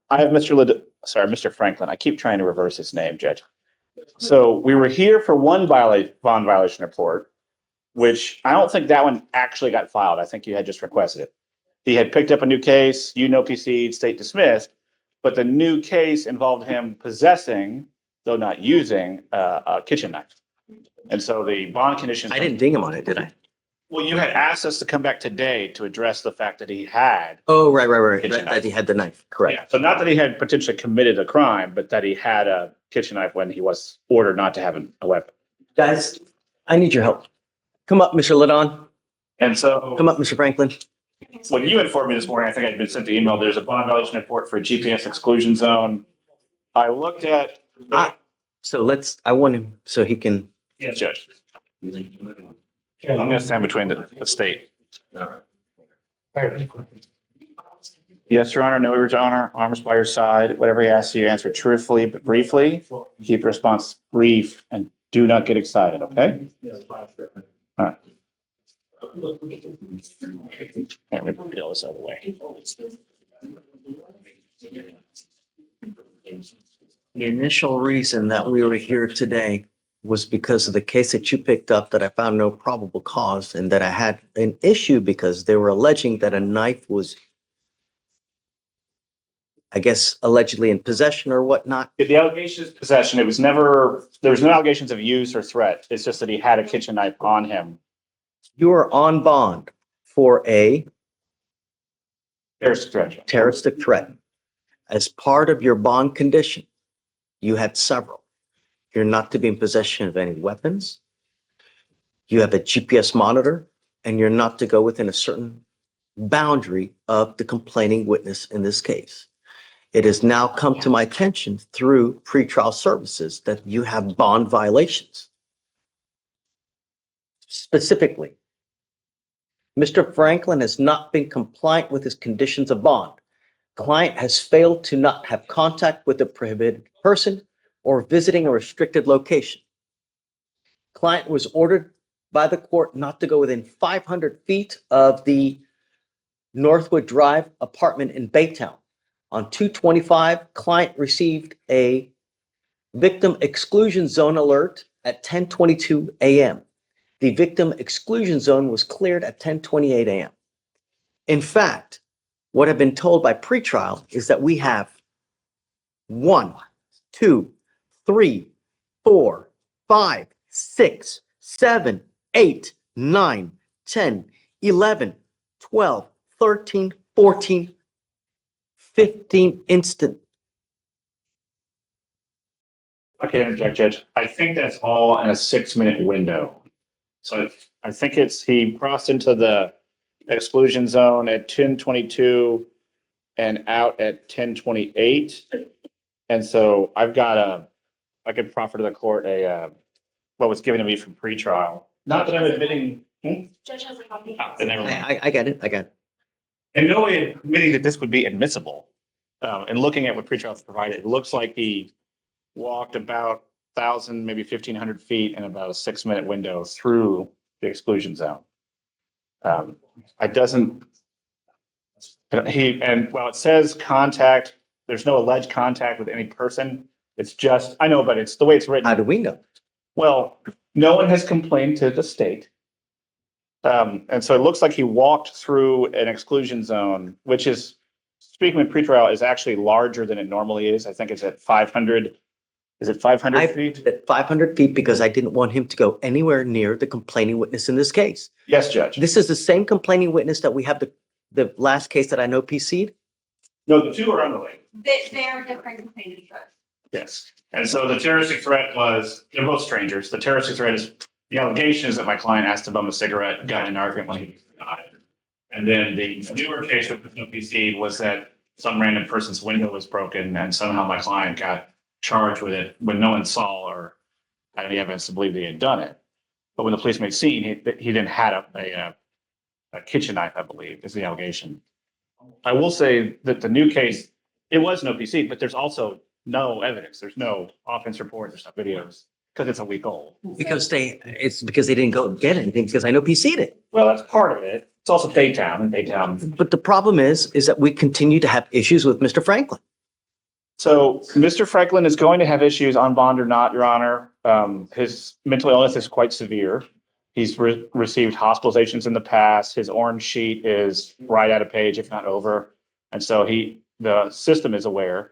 I have Mr. Franklin. I keep trying to reverse his name, Judge. So we were here for one bond violation report, which I don't think that one actually got filed. I think you had just requested it. He had picked up a new case, you no PC'd, state dismissed, but the new case involved him possessing, though not using, a kitchen knife. And so the bond conditions. I didn't ding him on it, did I? Well, you had asked us to come back today to address the fact that he had. Oh, right. Kitchen That he had the knife, Yeah, correct. so not that he had potentially committed a crime, but that he had a kitchen knife when he was ordered not to have a weapon. Guys, I need your help. Come up, Mr. Lidon. And so Come up, Mr. Franklin. when you informed me this morning, I think I'd been sent the email, there's a bond violation report for a GPS exclusion zone. I looked at. So I want him so he can. Yes, Judge. I'm gonna stand between the state. Yes, Your Honor, no worries, Your Honor, arms by your side. Whatever he asks you, answer truthfully but briefly. Keep your response brief and do not get excited, okay? All right. Let me put this out of the way. The initial reason that we were here today was because of the case that you picked up that I found no probable cause and that I had an issue because they were alleging that a knife was, I guess, allegedly in possession or whatnot. The allegation is possession. It was never, there was no allegations of use or threat. It's just that he had a kitchen knife on him. You are on bond for a Terroristic threat. As part of your bond condition, you had several. You're not to be in possession of any weapons. You have a GPS monitor, and you're not to go within a certain boundary of the complaining witness in this case. It has now come to my attention through pretrial services that you have bond violations. Specifically, Mr. Franklin has not been compliant with his conditions of bond. Client has failed to not have contact with a prohibited person or visiting a restricted location. Client was ordered by the court not to go within 500 feet of the Northwood Drive apartment in Baytown. On 2/25, client received a victim exclusion zone alert at 10:22 a.m. The victim exclusion zone was cleared at 10:28 a.m. In fact, what I've been told by pretrial is that we have 1, 2, 3, 4, 5, 6, 7, 8, 9, 10, 11, 12, 13, 14, 15 instant. Okay, interject, Judge. I think that's all in a 6-minute window. So I think he crossed into the exclusion zone at 10:22 and out at 10:28. And so I could proffer to the court what was given to me from pretrial. Not that I'm admitting. Judge has a copy. Never mind. I get it. In no way admitting that this would be admissible. And looking at what pretrial has provided, it looks like he walked about 1,000, maybe 1,500 feet in about a 6-minute window through the exclusion zone. While it says contact, there's no alleged contact with any person. It's just, I know, but it's the way it's written. How do we know? Well, no one has complained to the state. And so it looks like he walked through an exclusion zone, which is, speaking with pretrial, is actually larger than it normally is. I think it's at 500. Is it 500 feet? At 500 feet because I didn't want him to go anywhere near the complaining witness in this case. Yes, Judge. This is the same complaining witness that we have the last case that I know PC'd. No, the two are unrelated. They are different complainants. Yes. And so the terroristic threat they're both strangers. The terroristic threat is, the allegation is that my client asked to bum a cigarette, got in an argument when he was not. And then the newer case with no PC was that some random person's window was broken and somehow my client got charged with it when no one saw or had any evidence to believe that he had done it. But when the police made scene, he then had a kitchen knife, I believe, is the allegation. I will say that the new case, it was no PC, but there's also no evidence. There's no offense report. There's no videos because it's a week old. It's because they didn't go get anything because I know PC'd it. Well, that's part of it. It's also Baytown and Baytown. But the problem is that we continue to have issues with Mr. Franklin. So Mr. Franklin is going to have issues on bond or not, Your Honor. His mental illness is quite severe. He's received hospitalizations in the past. His orange sheet is right at a page, if not over. And so the system is aware.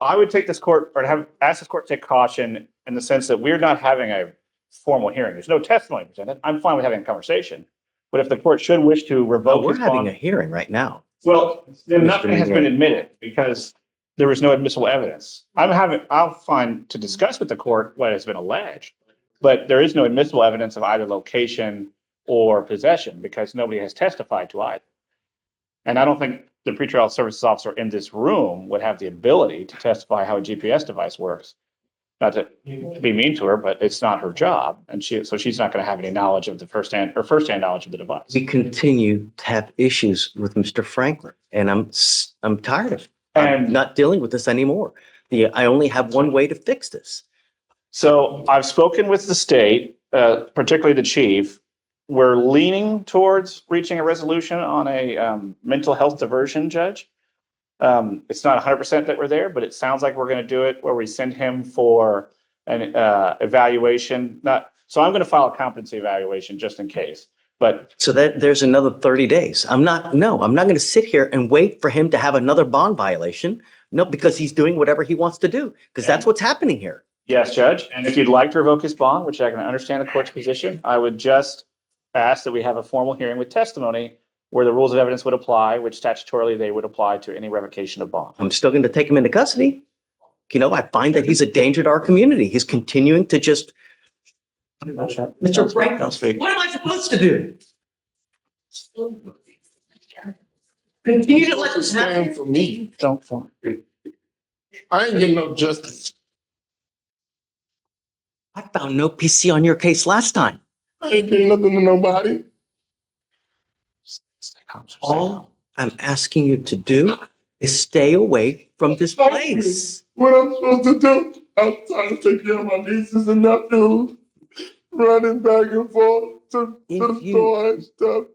I would take this court or ask this court to take caution in the sense that we're not having a formal hearing. There's no testimony presented. I'm fine with having a conversation. But if the court should wish to Oh, revoke we're his having a bond, hearing right now. well, then nothing has been Mr. admitted because there was no admissible evidence. I'll find to discuss with the court what has been alleged, but there is no admissible evidence of either location or possession because nobody has testified to either. And I don't think the pretrial services officer in this room would have the ability to testify how a GPS device works. Not to be mean to her, but it's not her job. And so she's not going to have any knowledge of the firsthand knowledge of the device. We continue to have issues with Mr. Franklin, and I'm tired of it. I'm And not dealing with this anymore. I only have one way to fix this. so I've spoken with the state, particularly the chief. We're leaning towards reaching a resolution on a mental health diversion, Judge. It's not 100% that we're there, but it sounds like we're going to do it where we send him for an evaluation. So I'm going to file a competency evaluation just in case. But So that there's another 30 days. I'm not going to sit here and wait for him to have another bond violation. No, because he's doing whatever he wants to do, because that's what's happening here. yes, Judge, and if you'd like to revoke his bond, which I can understand the court's position, I would just ask that we have a formal hearing with testimony where the rules of evidence would apply, which statutorily they would apply to any revocation of bond. I'm still going to take him into custody. I find that he's a danger to our community. He's continuing to just. Mr. Franklin, what am I supposed to do? Continue to let this happen? Stand for me. Don't fall. I ain't getting no justice. I found no PC on your case last time. I ain't getting nothing to nobody. All I'm asking you to do is stay away from this place. What I'm supposed to do? I'm trying to take care of my nieces and nephews, running back and forth to the store and stuff.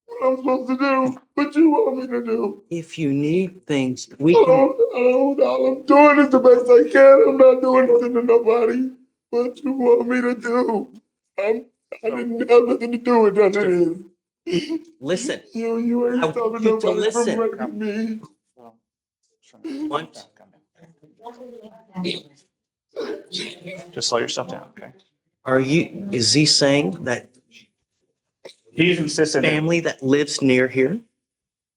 What I'm supposed to do? What you want me to do? If you need things, we can. All I'm doing is the best I can. I'm not doing nothing to nobody. What you want me to do? I didn't have nothing to do with none of this. Listen, You ain't I stopping want you to nobody from listen. raping me. Once- Just slow yourself down, okay? is he saying that He's insistent. family that lives near here?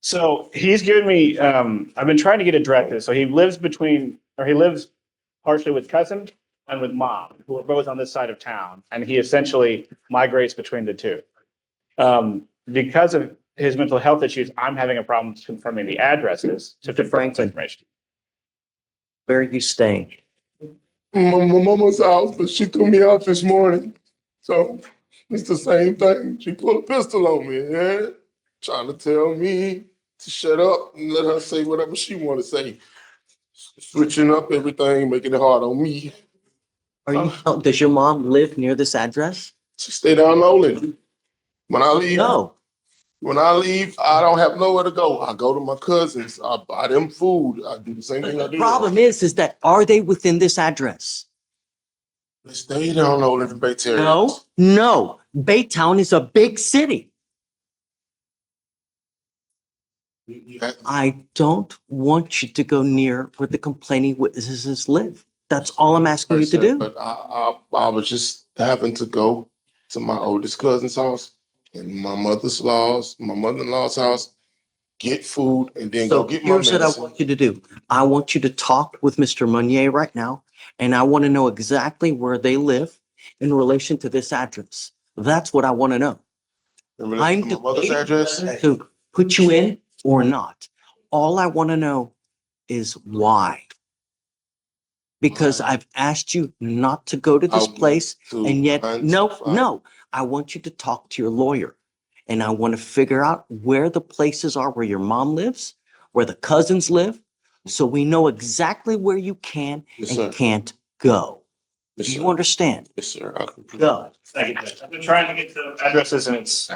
So he's given me, I've been trying to get it directed. So he lives partially with cousin and with mom, who are both on this side of town. And he essentially migrates between the two. Because of his mental health issues, I'm having a problem confirming the addresses to Mr. confirm this Franklin. information. Where are you staying? My mama's house, but she threw me out this morning. So it's the same thing. She pulled a pistol on me, yeah? Trying to tell me to shut up and let her say whatever she want to say. Switching up everything, making it hard on me. Does your mom live near this address? She stay down Nolan. When I leave, No. I don't have nowhere to go. I go to my cousins. I buy them food. I do the same thing I The do. problem is that are they within this address? They stay down Nolan and Bay Terre. No. Baytown is a big city. I don't want you to go near where the complaining witnesses live. That's all I'm asking you to do. But I was just having to go to my oldest cousin's house and my mother-in-law's house, get food, and then So go get my here's what I medicine. want you to do. I want you to talk with Mr. Meunier right now, and I want to know exactly where they live in relation to this address. That's what I want to know. In relation to my mother's address. To put you in or not. All I want to know is why. Because I've asked you not to go to this place, and yet, no. I want you to talk to your lawyer. And I want to figure out where the places are where your mom lives, where the cousins live, so we know exactly where you can Yes, sir. and can't go. Yes, Do sir. you understand? Yes, sir. Go. Thank you, Judge. I've been trying to get the addresses and it's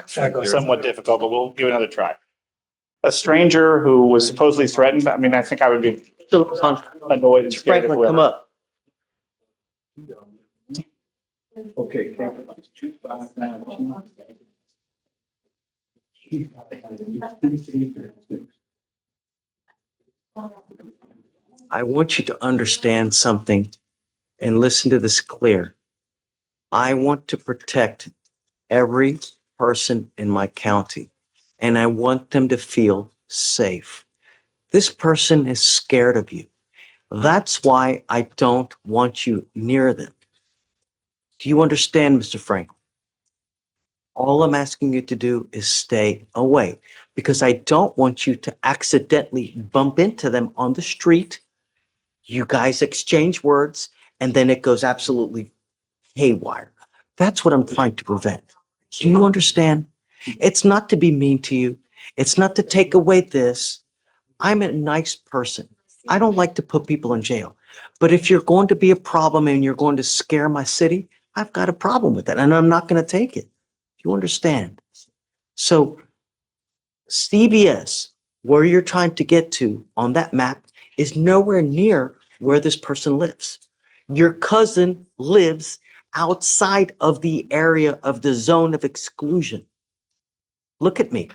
somewhat difficult, but we'll give it another try. a stranger who was supposedly threatened. I mean, I think I would be annoyed and Mr. scared. Franklin, come up. Okay. I want you to understand something and listen to this clear. I want to protect every person in my county, and I want them to feel safe. This person is scared of you. That's why I don't want you near them. Do you understand, Mr. Franklin? All I'm asking you to do is stay away because I don't want you to accidentally bump into them on the street. You guys exchange words and then it goes absolutely haywire. That's what I'm trying to prevent. Do you understand? It's not to be mean to you. It's not to take away this. I'm a nice person. I don't like to put people in jail. But if you're going to be a problem and you're going to scare my city, I've got a problem with that and I'm not going to take it. You understand? So CBS, where you're trying to get to on that map, is nowhere near where this person lives. Your cousin lives outside of the area of the zone of exclusion. Look at me.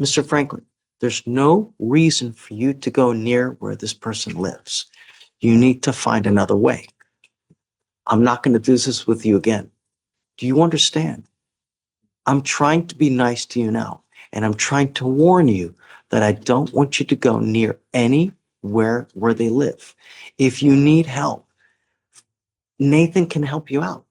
Mr. Franklin, there's no reason for you to go near where this person lives. You need to find another way. I'm not going to do this with you again. Do you understand? I'm trying to be nice to you now, and I'm trying to warn you that I don't want you to go near anywhere where they live. If you need help, Nathan can help you out.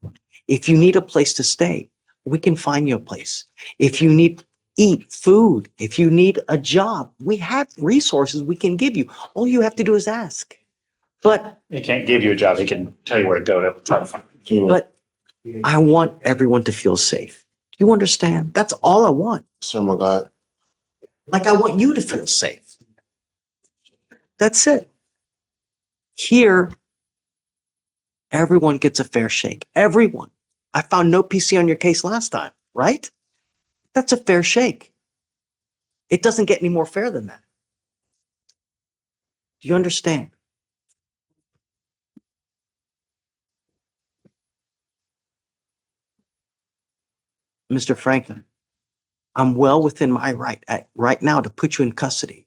If you need a place to stay, we can find you a place. If you need eat food, if you need a job, we have resources we can give you. All you have to do is ask. But He can't give you a job. He can tell you where to go to try to find you. but I want everyone to feel safe. Do you understand? That's all I want. Oh my God. Like I want you to feel safe. That's it. Here, everyone gets a fair shake. Everyone. I found no PC on your case last time, right? That's a fair shake. It doesn't get any more fair than that. Do you understand? Mr. Franklin, I'm well within my right now to put you in custody.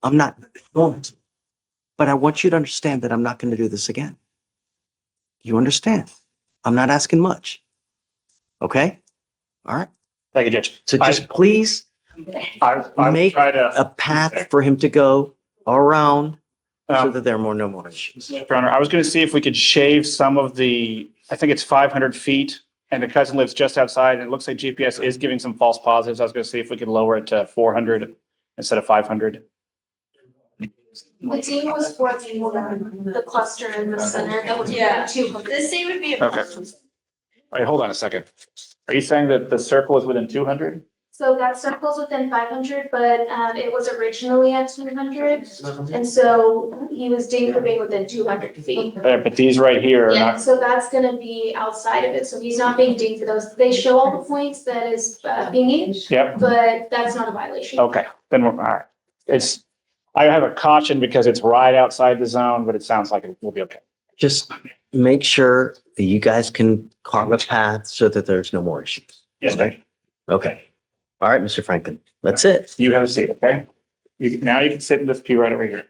I'm not going to, but I want you to understand that I'm not going to do this again. You understand? I'm not asking much. Okay? All right. Thank you, Judge. So just please I make try to. a path for him to go around so Um, that there are no more issues. Your Honor, I was going to see if we could shave some of the, I think it's 500 feet and the cousin lives just outside and it looks like GPS is giving some false positives. I was going to see if we could lower it to 400 instead of 500. The team was for the cluster in the center, that would be two. This day would be. Okay. Wait, hold on a second. Are you saying that the circle is within 200? So that circle's within 500, but it was originally at 200. And so he was deemed for being within 200 feet. But these right here are Yeah, not, so that's gonna be outside of it. So he's not being deemed for those. They show all the points that is being, yep, but that's not a violation. okay, then we're, all right. It's, I have a caution because it's right outside the zone, but it sounds like it will be okay. Just make sure that you guys can carve a path so that there's no more issues. Yes, ma'am. Okay. All right, Mr. Franklin, that's it. You have a seat, okay? Now you can sit in this pew right over here.